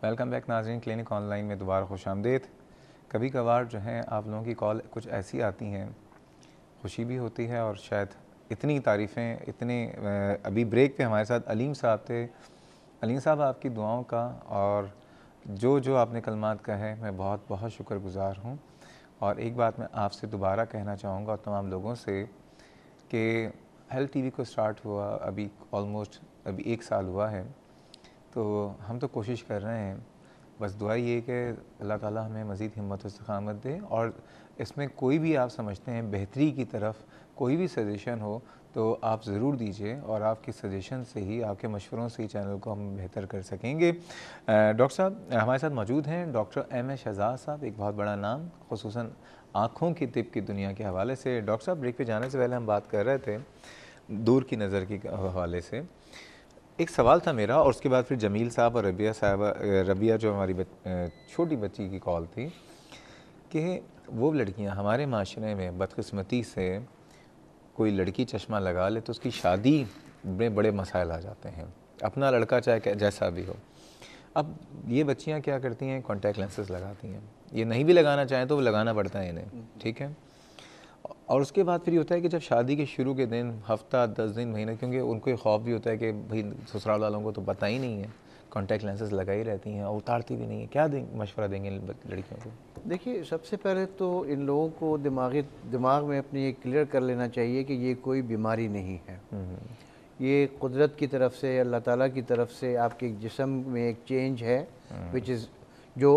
Welcome back नाज़रीन, clinic online में दोबारा खुशामदीद। कभी कभार जो है आप लोगों की कॉल कुछ ऐसी आती हैं, खुशी भी होती है और शायद इतनी तारीफ़ें अभी ब्रेक पे हमारे साथ अलीम साहब थे। अलीम साहब, आपकी दुआओं का और जो जो आपने कलमात कहे, मैं बहुत बहुत शुक्रगुज़ार हूँ। और एक बात मैं आपसे दोबारा कहना चाहूँगा और तमाम लोगों से कि हेल्थ टीवी को स्टार्ट हुआ अभी ऑलमोस्ट अभी 1 साल हुआ है, तो हम तो कोशिश कर रहे हैं। बस दुआ ये कि अल्लाह ताला हमें मज़ीद हिम्मत और इस्तिक़ामत दे। और इसमें कोई भी आप समझते हैं बेहतरी की तरफ कोई भी सजेशन हो तो आप ज़रूर दीजिए, और आपके सजेशन से ही, आपके मशवरों से ही चैनल को हम बेहतर कर सकेंगे। डॉक्टर साहब हमारे साथ मौजूद हैं, डॉक्टर एम ए शहजाद साहब, एक बहुत बड़ा नाम खुसूसन आँखों की तिब की दुनिया के हवाले से। डॉक्टर साहब, ब्रेक पे जाने से पहले हम बात कर रहे थे दूर की नज़र के हवाले से। एक सवाल था मेरा, और उसके बाद फिर जमील साहब और रबिया साहब, रबिया जो हमारी छोटी बच्ची की कॉल थी, कि वो लड़कियां हमारे माशरे में बदकिस्मती से कोई लड़की चश्मा लगा ले तो उसकी शादी में बड़े मसाइल आ जाते हैं, अपना लड़का चाहे जैसा भी हो। अब ये बच्चियां क्या करती हैं, कॉन्टैक्ट लेंसेज लगाती हैं। ये नहीं भी लगाना चाहें तो वो लगाना पड़ता है इन्हें, ठीक है। और उसके बाद फिर ये होता है कि जब शादी के शुरू के दिन, हफ्ता 10 दिन, महीना, क्योंकि उनको ये खौफ भी होता है कि भाई ससुराल वालों को तो पता ही नहीं है, कॉन्टैक्ट लेंसेज लगाई रहती हैं और उतारती भी नहीं है। क्या मशवरा देंगे लड़कियों को? देखिए, सबसे पहले तो इन लोगों को दिमाग में अपने ये क्लियर कर लेना चाहिए कि ये कोई बीमारी नहीं है। ये कुदरत की तरफ से, अल्लाह ताला की तरफ से आपके जिस्म में एक चेंज है, विच इज़ जो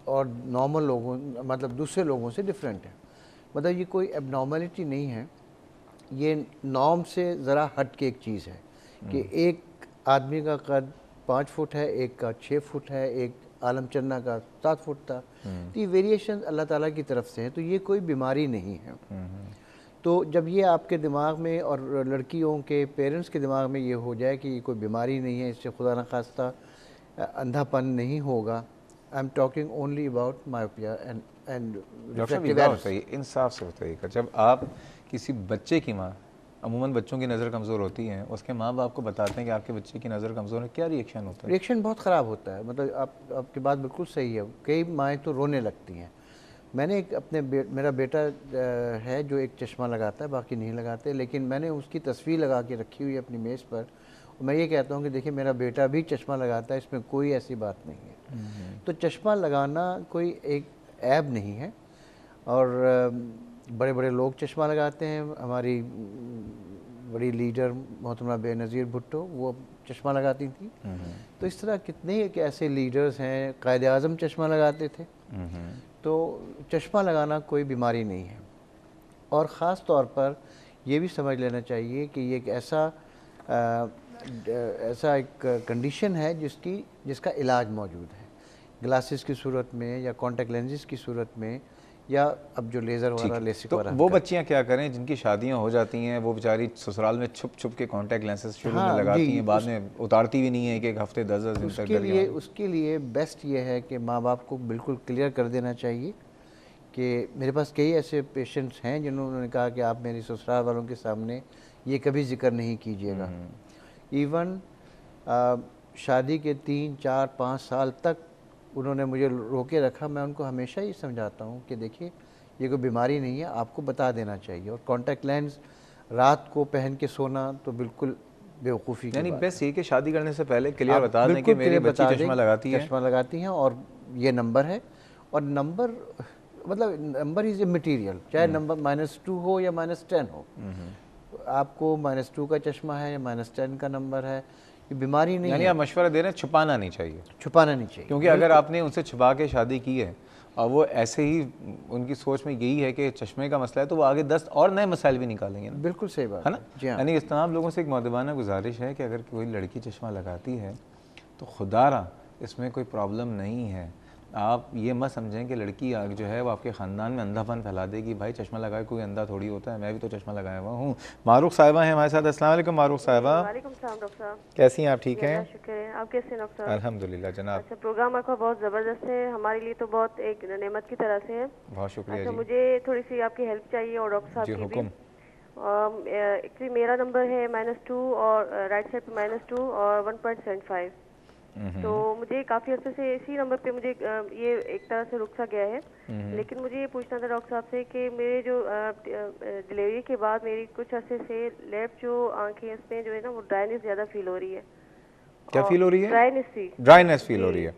और नॉर्मल लोगों, मतलब दूसरे लोगों से डिफरेंट है। मतलब ये कोई एबनॉर्मलिटी नहीं है, ये नॉर्म से ज़रा हट के एक चीज़ है कि एक आदमी का कद 5 फुट है, एक का 6 फुट है, एक आलम चन्ना का 7 फुट था। तो ये वेरिएशन अल्लाह ताला की तरफ से है, तो ये कोई बीमारी नहीं है। तो जब ये आपके दिमाग में और लड़कियों के पेरेंट्स के दिमाग में ये हो जाए कि ये कोई बीमारी नहीं है, इससे खुदा न खास्ता अंधापन नहीं होगा। I am talking only about myopia and refractive errors. इंसाफ से बताइएगा, जब आप किसी बच्चे की माँ, अमूमन बच्चों की नज़र कमज़ोर होती है, उसके माँ बाप को बताते हैं कि आपके बच्चे की नज़र कमज़ोर है, क्या रिएक्शन होता है? रिएक्शन बहुत ख़राब होता है। मतलब आपकी बात बिल्कुल सही है, कई माएँ तो रोने लगती हैं। मैंने एक मेरा बेटा है जो एक चश्मा लगाता है, बाकी नहीं लगाते, लेकिन मैंने उसकी तस्वीर लगा के रखी हुई है अपनी मेज़ पर। मैं ये कहता हूँ कि देखिए, मेरा बेटा भी चश्मा लगाता है, इसमें कोई ऐसी बात नहीं है। तो चश्मा लगाना कोई एक ऐब नहीं है। और बड़े बड़े लोग चश्मा लगाते हैं। हमारी बड़ी लीडर मोहतरमा बेनज़ीर भुट्टो, वो चश्मा लगाती थी। तो इस तरह कितने एक ऐसे लीडर्स हैं, कायद आज़म चश्मा लगाते थे। तो चश्मा लगाना कोई बीमारी नहीं है। और ख़ास तौर पर यह भी समझ लेना चाहिए कि ये एक ऐसा एक कंडीशन है जिसका इलाज मौजूद है, ग्लासेस की सूरत में या कॉन्टैक्ट लेंसेज की सूरत में, या अब जो लेज़र वाला, लेसिक तो वाला। वो बच्चियां क्या करें जिनकी शादियां हो जाती हैं, वो बेचारी ससुराल में छुप छुप के कॉन्टैक्ट लेंसेज शुरू में लगाती हैं, बाद में उतारती भी नहीं है, एक हफ्ते 10-10 दिन तक डर के। उसके लिए बेस्ट ये है कि माँ बाप को बिल्कुल क्लियर कर देना चाहिए कि मेरे पास कई ऐसे पेशेंट्स हैं जिन्होंने कहा कि आप मेरे ससुराल वालों के सामने ये कभी जिक्र नहीं कीजिएगा। इवन शादी के 3, 4, 5 साल तक उन्होंने मुझे रोके रखा। मैं उनको हमेशा ही समझाता हूँ कि देखिए, ये कोई बीमारी नहीं है, आपको बता देना चाहिए। और कॉन्टैक्ट लेंस रात को पहन के सोना तो बिल्कुल बेवकूफ़ी की यानी बात बेस्ट है। ये कि शादी करने से पहले क्लियर आप बता दें कि बिल्कुल मेरी क्लियर बच्ची बता चश्मा लगाती हैं और ये नंबर है। और नंबर, मतलब नंबर इज़ ए मटीरियल, चाहे नंबर -2 हो या -10 हो। आपको -2 का चश्मा है या -10 का नंबर है, ये बीमारी नहीं है। यानी आप मशवरा दे रहे हैं छुपाना नहीं चाहिए, छुपाना नहीं चाहिए, क्योंकि अगर आपने उनसे छुपा के शादी की है और वो ऐसे ही, उनकी सोच में यही है कि चश्मे का मसला है, तो वो आगे 10 और नए मसाइल भी निकालेंगे ना। बिल्कुल सही बात है ना। जी हाँ। यानी इस तमाम लोगों से एक मौदबाना गुजारिश है कि अगर कोई लड़की चश्मा लगाती है तो खुदारा इसमें कोई प्रॉब्लम नहीं है। आप ये मत समझें कि लड़की आग जो है वो आपके ख़ानदान में अंधापन फैला देगी। भाई चश्मा लगाए कोई अंधा थोड़ी होता है, मैं भी तो चश्मा लगाया हुआ हूँ। मारूख साहिबा हैं हमारे साथ। अस्सलाम वालेकुम मारूख साहिबा। वालेकुम सलाम डॉक्टर साहब, कैसी हैं आप? ठीक हैं? शुक्र है। आप कैसे हैं डॉक्टर साहब? अल्हम्दुलिल्लाह जनाब। अच्छा, प्रोग्राम आपका बहुत ज़बरदस्त है, हमारे लिए तो बहुत एक नेमत की तरह से है। बहुत शुक्रिया अच्छा, जी। मुझे थोड़ी सी आपकी हेल्प चाहिए और डॉक्टर साहब जी की भी। हुक्म। एक्चुअली मेरा नंबर है -2 और राइट साइड पे -2 और 1.75। तो मुझे काफ़ी अर्से से इसी नंबर पे मुझे ये एक तरह से रुक सा गया है। लेकिन मुझे ये पूछना था डॉक्टर साहब से कि मेरे जो डिलीवरी के बाद मेरी कुछ अर्से से लेफ्ट जो आंखें इसमें जो है ना वो ड्राइनेस ज़्यादा फील हो रही है। क्या फील हो रही है? ड्राइनेस फील हो रही है।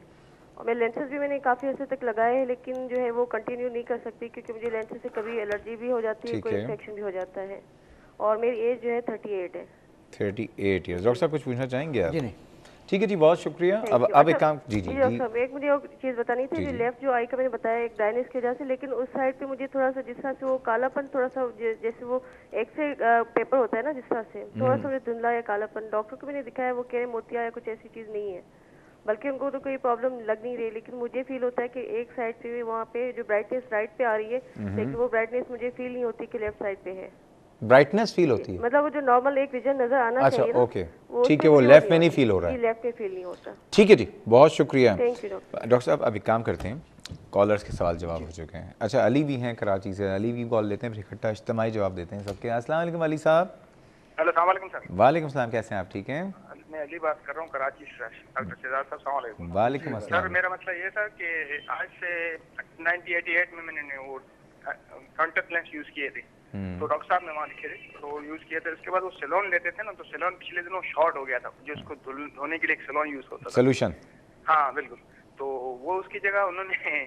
और मैं लेंसेज भी मैंने काफ़ी अर्से तक लगाए हैं, लेकिन जो है वो कंटिन्यू नहीं कर सकती क्योंकि मुझे लेंसेज से कभी एलर्जी भी हो जाती है, कोई इन्फेक्शन भी हो जाता है। और मेरी एज जो है 38 है। 38 ईयर्स। डॉक्टर साहब कुछ पूछना चाहेंगे आप? जी नहीं। ठीक है जी, बहुत शुक्रिया। अब एक काम जी डॉक्टर साहब, एक मुझे और चीज़ बतानी थी। लेफ्ट जो आई का मैंने बताया एक ड्राइनेस की वजह से, लेकिन उस साइड पे मुझे थोड़ा सा जिस तरह से वो कालापन, थोड़ा सा जैसे वो एक्सरे पेपर होता है ना जिस तरह से, थोड़ा सा मुझे धुंधला या कालापन। डॉक्टर को मैंने दिखाया, वो कह रहे मोतिया या कुछ ऐसी चीज़ नहीं है, बल्कि उनको तो कोई प्रॉब्लम लग नहीं रही। लेकिन मुझे फील होता है कि एक साइड पे वहाँ पे जो ब्राइटनेस राइट पे आ रही है, लेकिन वो ब्राइटनेस मुझे फील नहीं होती कि लेफ्ट साइड पे है। ब्राइटनेस फील होती है, मतलब वो जो नॉर्मल एक विजन नजर आना चाहिए ना, ओके, ठीक है, वो लेफ्ट में नहीं फील हो रहा है। लेफ्ट में फील नहीं होता। ठीक है जी, बहुत शुक्रिया। Thank you doctor. डॉक्टर साहब, अब एक काम करते हैं, कॉलर्स के सवाल जवाब हो चुके हैं। अच्छा, अली भी हैं कराची से, अली भी कॉल लेते हैं, फिर इकट्ठा इज्तिमाई जवाब देते हैं सबके। अस्सलाम वालेकुम अली साहब। हेलो, अस्सलाम वालेकुम सर। वालेकुम सलाम, कैसे हैं आप? ठीक हैं? मैं अली बात कर रहा हूँ कराची से। डॉक्टर सिद्धार्थ साहब, अस्सलाम वालेकुम। वालेकुम अस्सलाम। सर, मेरा मसला ये था कि आज से 1988 में मैंने वो कॉन्टेक्ट लेंस यूज किए थे, तो डॉक्टर साहब ने वहाँ लिखे थे, तो यूज किए थे। उसके बाद वो सेलोन लेते थे ना, तो सेलोन पिछले दिनों शॉर्ट हो गया था, जो उसको धोने के लिए एक सेलोन यूज होता था, सोल्यूशन। हाँ बिल्कुल। तो वो उसकी जगह उन्होंने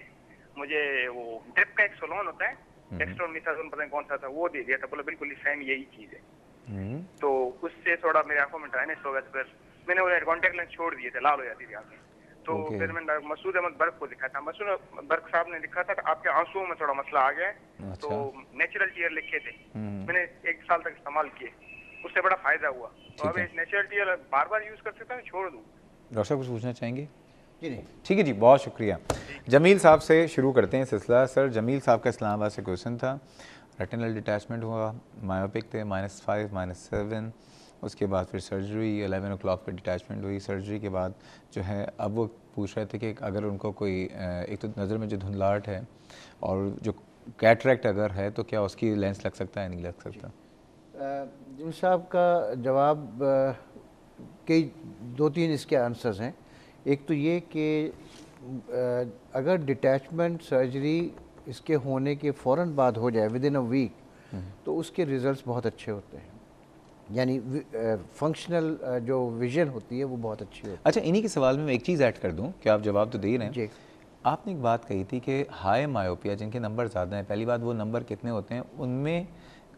मुझे वो ड्रिप का एक सेलोन होता है, डेक्स्ट्रोमिथाजोन पता नहीं कौन सा था, वो दे दिया था। बोला बिल्कुल सेम यही चीज है। तो उससे थोड़ा मेरे आंखों में ड्राइनेस हो गया, तो फिर मैंने वो कॉन्टेक्ट लेंस छोड़ दिए थे, लाल हो जाती थी आंखें। तो फिर मैंने मसूद अहमद बर्क को दिखा था। मसूद बर्क साहब ने लिखा था कि आपके आंसुओं में थोड़ा मसला आ गया है। तो नेचुरल टीयर लिखे थे, मैंने 1 साल तक इस्तेमाल किए, उससे बड़ा फायदा हुआ। तो अब नेचुरल टीयर बार बार यूज कर सकता हूँ, छोड़ दूँ? डॉक्टर साहब कुछ पूछना चाहेंगे? जी नहीं। ठीक है जी, बहुत शुक्रिया। जमील साहब से शुरू करते हैं सिलसिला। सर, जमील साहब का इस्लामाबाद से क्वेश्चन था, रेटिनल डिटैचमेंट हुआ, मायोपिक थे -5 -7, उसके बाद फिर सर्जरी 11 o'clock पे डिटैचमेंट हुई। सर्जरी के बाद जो है अब वो पूछ रहे थे कि अगर उनको कोई एक तो नज़र में जो धुंधलाहट है और जो कैटरेक्ट अगर है तो क्या उसकी लेंस लग सकता है, नहीं लग सकता? जिम साहब का जवाब कई 2-3 इसके आंसर्स हैं। एक तो ये कि अगर डिटैचमेंट सर्जरी इसके होने के फ़ौरन बाद हो जाए विदिन अ वीक, तो उसके रिज़ल्ट्स बहुत अच्छे होते हैं, यानी फंक्शनल जो विजन होती है वो बहुत अच्छी होती है। अच्छा, इन्हीं के सवाल में मैं एक चीज़ ऐड कर दूं कि आप जवाब तो दे ही रहे हैं जी। आपने एक बात कही थी कि हाई मायोपिया जिनके नंबर ज़्यादा हैं, पहली बात वो नंबर कितने होते हैं, उनमें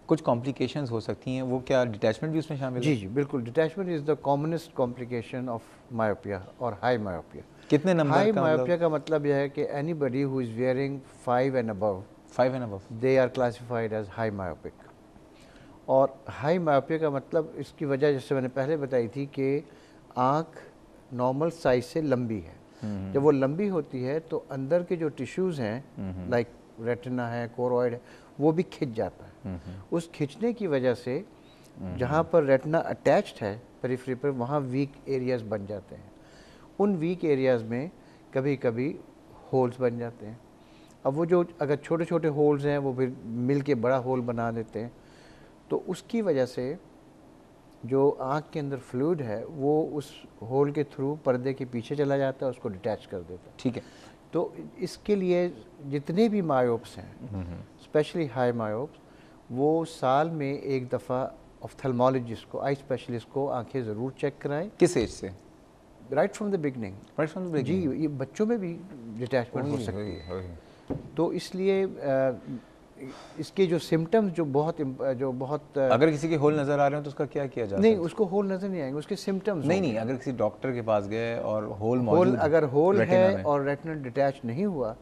कुछ कॉम्प्लिकेशंस हो सकती हैं, वो क्या डिटैचमेंट भी उसमें शामिल है? जी बिल्कुल। Detachment is the commonest complication of myopia और हाई मायोपिया। कितने नंबर हाई मायोपिया का मतलब यह है कि anybody who is wearing 5 and above, they are classified as high myopic. और हाई मायोपिया का मतलब इसकी वजह जैसे मैंने पहले बताई थी कि आँख नॉर्मल साइज से लंबी है। जब वो लंबी होती है तो अंदर के जो टिश्यूज़ हैं, लाइक रेटिना है, कोरोइड है, वो भी खिंच जाता है। उस खिंचने की वजह से जहाँ पर रेटिना अटैच्ड है पेरिफेरी पर, वहाँ वीक एरियाज़ बन जाते हैं। उन वीक एरियाज़ में कभी कभी होल्स बन जाते हैं। अब वो जो अगर छोटे छोटे होल्स हैं वो फिर मिल के बड़ा होल बना देते हैं, तो उसकी वजह से जो आँख के अंदर फ्लूइड है वो उस होल के थ्रू पर्दे के पीछे चला जाता है, उसको डिटैच कर देता है। ठीक है। तो इसके लिए जितने भी मायोप्स हैं, स्पेशली हाई मायोप्स, वो साल में एक दफ़ा ऑफ्थेल्मोलॉजिस्ट को, आई स्पेशलिस्ट को आंखें ज़रूर चेक कराएं। किस एज से? Right from the beginning. जी, ये बच्चों में भी डिटैचमेंट हो सकती है। तो इसलिए इसके जो सिम्टम्स जो बहुत अगर किसी के होल नज़र आ रहे हो तो उसका क्या किया जाता है? नहीं, उसको होल नज़र नहीं आएंगे, उसके सिम्टम्स नहीं, अगर किसी डॉक्टर के पास गए और होल मौजूद, अगर होल है और रेटिनल डिटैच नहीं हुआ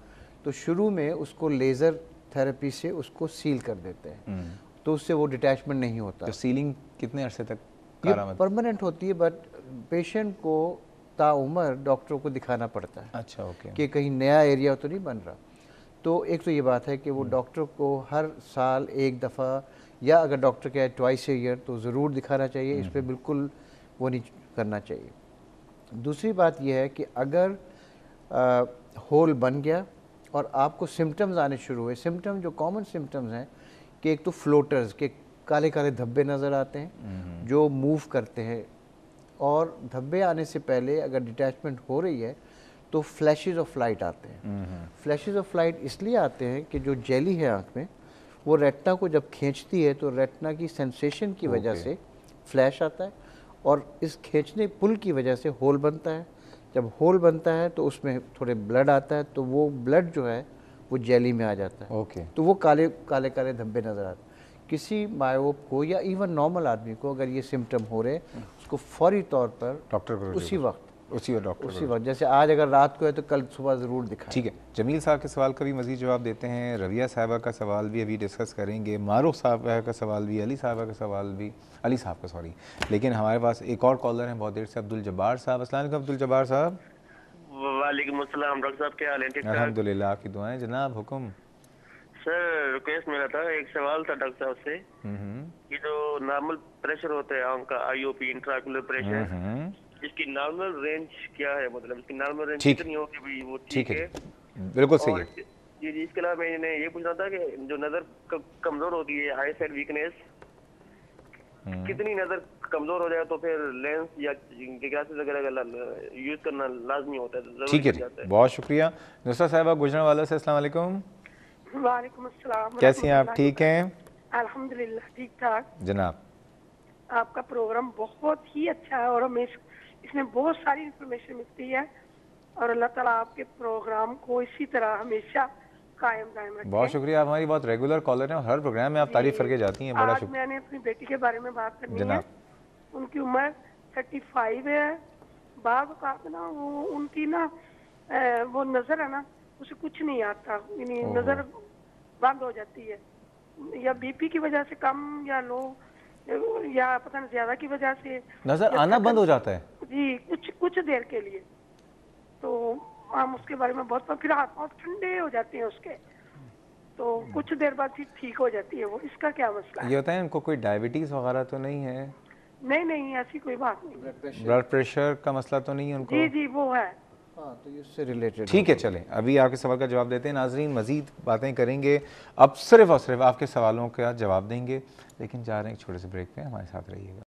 तो शुरू में उसको लेज़र थेरेपी से उसको सील कर देते हैं, तो उससे वो डिटैचमेंट नहीं होता। तो सीलिंग कितने अरसे तक परमानेंट होती है, बट पेशेंट को ताउम्र डॉक्टरों को दिखाना पड़ता है। अच्छा, ओके, कि कहीं नया एरिया तो नहीं बन रहा। तो एक तो ये बात है कि वो डॉक्टर को हर साल एक दफ़ा, या अगर डॉक्टर कहे ट्वाइस ए ईयर, तो ज़रूर दिखाना चाहिए। इस पर बिल्कुल वो नहीं करना चाहिए। दूसरी बात यह है कि अगर होल बन गया और आपको सिम्टम्स आने शुरू हुए, सिम्टम जो कॉमन सिम्टम्स हैं कि एक तो फ्लोटर्स के काले काले धब्बे नज़र आते हैं जो मूव करते हैं, और धब्बे आने से पहले अगर डिटैचमेंट हो रही है तो फ्लैशेस ऑफ लाइट आते हैं। फ्लैशेस ऑफ लाइट इसलिए आते हैं कि जो जेली है आँख में वो रेटिना को जब खींचती है तो रेटिना की सेंसेशन की वजह से फ्लैश आता है, और इस खींचने पुल की वजह से होल बनता है। जब होल बनता है तो उसमें थोड़े ब्लड आता है, तो वो ब्लड जो है वो जेली में आ जाता है। तो वो काले काले काले धब्बे नज़र आते हैं। किसी मायोप को या इवन नॉर्मल आदमी को अगर ये सिम्टम हो रहे उसको फौरी तौर पर डॉक्टर को उसी वक्त उसी वक्त, जैसे आज अगर रात को है तो कल सुबह ज़रूर दिखाएं। ठीक है, जमील साहब के सवाल का भी मज़ीद जवाब देते हैं, रविया साहबा का सवाल भी अभी डिस्कस करेंगे, मारूफ साहब का सवाल भी, अली साहबा का सवाल भी, अली साहब का सॉरी। लेकिन हमारे पास एक और कॉलर हैं बहुत देर से, अब्दुल जब्बार साहब। अस्सलाम वालेकुम अब्दुल जब्बार साहब। वालेकुम अस्सलाम डॉक्टर साहब, क्या हाल है? ठीक ठाक अल्हम्दुलिल्लाह, आपकी दुआएं जनाब, हुक्म। सर रिक्वेस्ट मेरा था, एक सवाल था डॉक्टर साहब से कि जो नॉर्मल प्रेशर होता है आंख का, आईओपी इंट्राक्यूलर प्रेशर, इसकी नॉर्मल रेंज क्या है? मतलब इसकी नॉर्मल रेंज कितनी होगी भाई? वो ठीक है, बिल्कुल सही है जी जी। इसके अलावा मैंने ये पूछना था कि जो नजर कमजोर होती है, आई साइड वीकनेस, कितनी नजर कमजोर हो जाए तो फिर लेंस या ग्लासेस वगैरह यूज करना लाजमी होता है? ठीक है जी, बहुत शुक्रिया। नुसरत साहिबा गुजरांवाला से, अस्सलाम वालेकुम। वालेकुम अस्सलाम। कैसी हैं आप? ठीक हैं अल्हम्दुलिल्लाह, ठीक ठाक जनाब। आपका प्रोग्राम बहुत ही अच्छा है और हमें इसमें बहुत सारी इंफॉर्मेशन मिलती है, और अल्लाह ताला आपके प्रोग्राम को इसी तरह हमेशा कायम दायम रखे। बहुत शुक्रिया, आप हमारी बहुत रेगुलर कॉलर हैं और हर प्रोग्राम में आप तारीफ करके जाती हैं, बड़ा शुक्रिया। मैंने अपनी बेटी के बारे में बात करनी है। उनकी उम्र 35 है। बाद ना वो उनकी ना वो नजर है ना, उसे कुछ नहीं आता, यानी नजर बंद हो जाती है, या बीपी की वजह से कम या लो, या पता नहीं ज्यादा की वजह से नजर आना बंद हो जाता है जी, कुछ देर के लिए। तो हम उसके बारे में बहुत, फिर हाथ पाँव ठंडे हो जाते हैं उसके, तो कुछ देर बाद फिर ठीक हो जाती है वो। इसका क्या मसला है? ये होता है इनको कोई डायबिटीज वगैरह तो नहीं है? नहीं, ऐसी कोई बात नहीं। ब्लड प्रेशर का मसला तो नहीं है उनको? जी वो है। हाँ, तो ये उससे रिलेटेड। ठीक है, चलें अभी आपके सवाल का जवाब देते हैं। नाजरीन मजीद बातें करेंगे, अब सिर्फ और सिर्फ आपके सवालों का जवाब देंगे, लेकिन जा रहे हैं एक छोटे से ब्रेक पे, हमारे साथ रहिएगा।